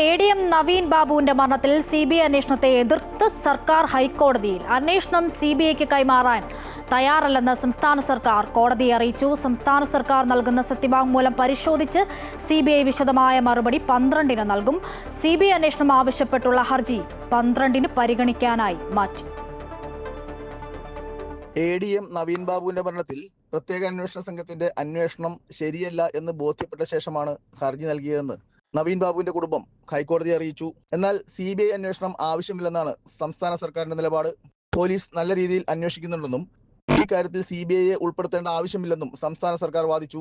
ADM Naveen ബാബുവിന്റെ മരണത്തിൽ CBI അന്വേഷണത്തെ എതിർത്ത് സർക്കാർ ഹൈക്കോടതിയിൽ. അന്വേഷണം CBIക്ക് കൈമാറാൻ തയ്യാറല്ലെന്ന് സംസ്ഥാന സർക്കാർ കോടതിയെ അറിയിച്ചു. സംസ്ഥാന സർക്കാർ നൽകുന്ന സത്യവാങ്മൂലം പരിശോധിച്ച് CBI വിശദമായ മറുപടി 12-ന് നൽകും. CBI അന്വേഷണം ആവശ്യപ്പെട്ടുള്ള ഹർജി 12-ന് പരിഗണിക്കാനായി മാറ്റി. ADM നവീൻ ബാബുവിന്റെ മരണത്തിൽ പ്രത്യേക അന്വേഷണ സംഘത്തിന്റെ അന്വേഷണം ശരിയല്ല എന്ന് ബോധ്യപ്പെട്ട ശേഷമാണ് ഹർജി നൽകിയതെന്ന് നവീൻ ബാബുവിന്റെ കുടുംബം ഹൈക്കോടതിയെ അറിയിച്ചു. എന്നാൽ CBI അന്വേഷണം ആവശ്യമില്ലെന്നാണ് സംസ്ഥാന സർക്കാരിന്റെ നിലപാട്. പോലീസ് നല്ല രീതിയിൽ അന്വേഷിക്കുന്നുണ്ടെന്നും ഈ കാര്യത്തിൽ CBIയെ ഉൾപ്പെടുത്തേണ്ട ആവശ്യമില്ലെന്നും സംസ്ഥാന സർക്കാർ വാദിച്ചു.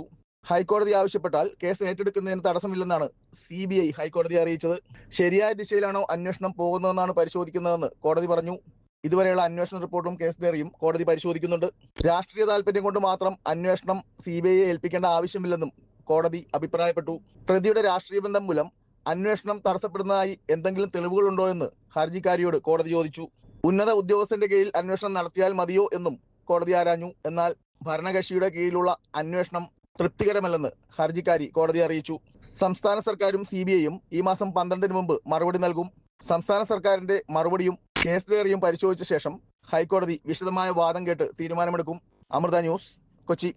ഹൈക്കോടതി ആവശ്യപ്പെട്ടാൽ കേസ് ഏറ്റെടുക്കുന്നതിന് തടസ്സമില്ലെന്നാണ് CBI ഹൈക്കോടതിയെ അറിയിച്ചത്. ശരിയായ ദിശയിലാണോ അന്വേഷണം പോകുന്നതെന്നാണ് പരിശോധിക്കുന്നതെന്ന് കോടതി പറഞ്ഞു. ഇതുവരെയുള്ള അന്വേഷണ റിപ്പോർട്ടും കേസ് ഡയറിയും കോടതി പരിശോധിക്കുന്നുണ്ട്. രാഷ്ട്രീയ താൽപര്യം കൊണ്ട് മാത്രം അന്വേഷണം CBIയെ ഏൽപ്പിക്കേണ്ട ആവശ്യമില്ലെന്നും കോടതി അഭിപ്രായപ്പെട്ടു. പ്രതിയുടെ രാഷ്ട്രീയ ബന്ധം മൂലം അന്വേഷണം തടസ്സപ്പെടുന്നതായി എന്തെങ്കിലും തെളിവുകളുണ്ടോ എന്ന് ഹർജിക്കാരിയോട് കോടതി ചോദിച്ചു. ഉന്നത ഉദ്യോഗസ്ഥന്റെ കീഴിൽ അന്വേഷണം നടത്തിയാൽ മതിയോ എന്നും കോടതി ആരാഞ്ഞു. എന്നാൽ ഭരണകക്ഷിയുടെ കീഴിലുള്ള അന്വേഷണം തൃപ്തികരമല്ലെന്ന് ഹർജിക്കാരി കോടതിയെ അറിയിച്ചു. സംസ്ഥാന സർക്കാരും CBIയും ഈ മാസം 12-ന് മുമ്പ് മറുപടി നൽകും. സംസ്ഥാന സർക്കാരിന്റെ മറുപടിയും കേസ് ഡയറിയും പരിശോധിച്ച ശേഷം ഹൈക്കോടതി വിശദമായ വാദം കേട്ട് തീരുമാനമെടുക്കും. അമൃത ന്യൂസ്, കൊച്ചി.